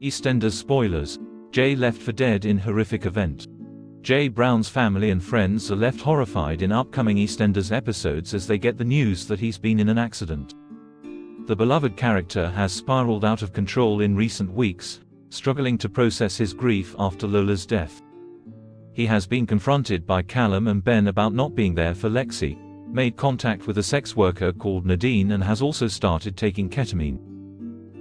EastEnders spoilers, Jay left for dead in horrific event. Jay Brown's family and friends are left horrified in upcoming EastEnders episodes as they get the news that he's been in an accident. The beloved character has spiraled out of control in recent weeks, struggling to process his grief after Lola's death. He has been confronted by Callum and Ben about not being there for Lexi, made contact with a sex worker called Nadine, and has also started taking ketamine.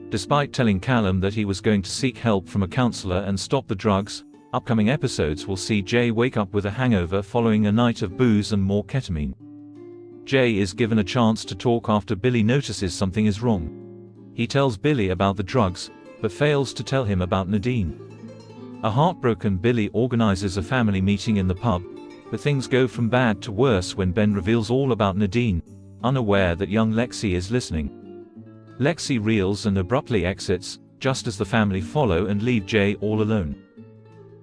Despite telling Callum that he was going to seek help from a counselor and stop the drugs, upcoming episodes will see Jay wake up with a hangover following a night of booze and more ketamine. Jay is given a chance to talk after Billy notices something is wrong. He tells Billy about the drugs, but fails to tell him about Nadine. A heartbroken Billy organizes a family meeting in the pub, but things go from bad to worse when Ben reveals all about Nadine, unaware that young Lexi is listening. Lexi reels and abruptly exits, just as the family follow and leave Jay all alone.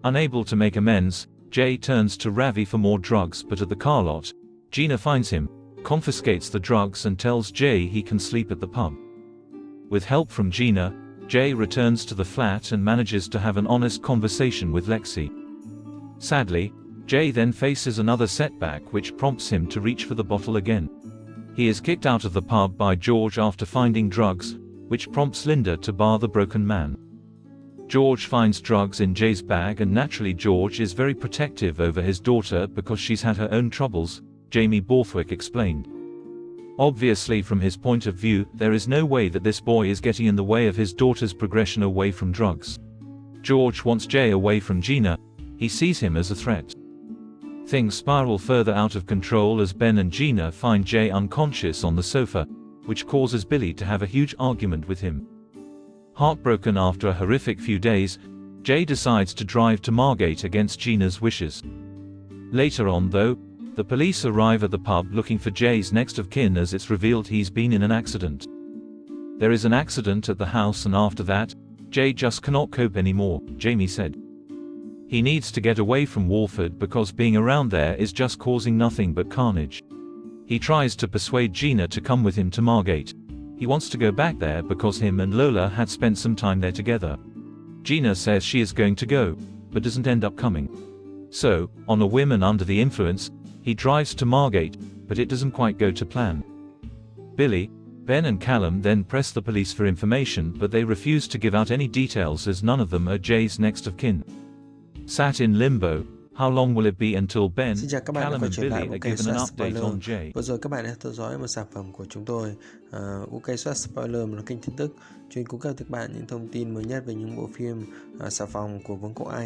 Unable to make amends, Jay turns to Ravi for more drugs, but at the car lot, Gina finds him, confiscates the drugs and tells Jay he can sleep at the pub. With help from Gina, Jay returns to the flat and manages to have an honest conversation with Lexi. Sadly, Jay then faces another setback which prompts him to reach for the bottle again. He is kicked out of the pub by George after finding drugs, which prompts Linda to bar the broken man. George finds drugs in Jay's bag, and naturally George is very protective over his daughter because she's had her own troubles, Jamie Borthwick explained. Obviously, from his point of view, there is no way that this boy is getting in the way of his daughter's progression away from drugs. George wants Jay away from Gina. He sees him as a threat. Things spiral further out of control as Ben and Gina find Jay unconscious on the sofa, which causes Billy to have a huge argument with him. Heartbroken after a horrific few days, Jay decides to drive to Margate against Gina's wishes. Later on, though, the police arrive at the pub looking for Jay's next of kin as it's revealed he's been in an accident. There is an accident at the house, and after that, Jay just cannot cope anymore, Jamie said. He needs to get away from Walford because being around there is just causing nothing but carnage. He tries to persuade Gina to come with him to Margate. He wants to go back there because him and Lola had spent some time there together. Gina says she is going to go, but doesn't end up coming. So, on a whim and under the influence, he drives to Margate, but it doesn't quite go to plan. Billy, Ben and Callum then press the police for information, but they refuse to give out any details as none of them are Jay's next of kin. Sat in limbo, how long will it be until Ben, Callum and Billy are given an update on Jay? Vừa rồi các bạn đã theo dõi một sản phẩm của chúng tôi, UK Soát Spoiler, một kênh tin tức chuyên cung cấp cho các bạn những thông tin mới nhất về những bộ phim xà phòng của Vương quốc Anh.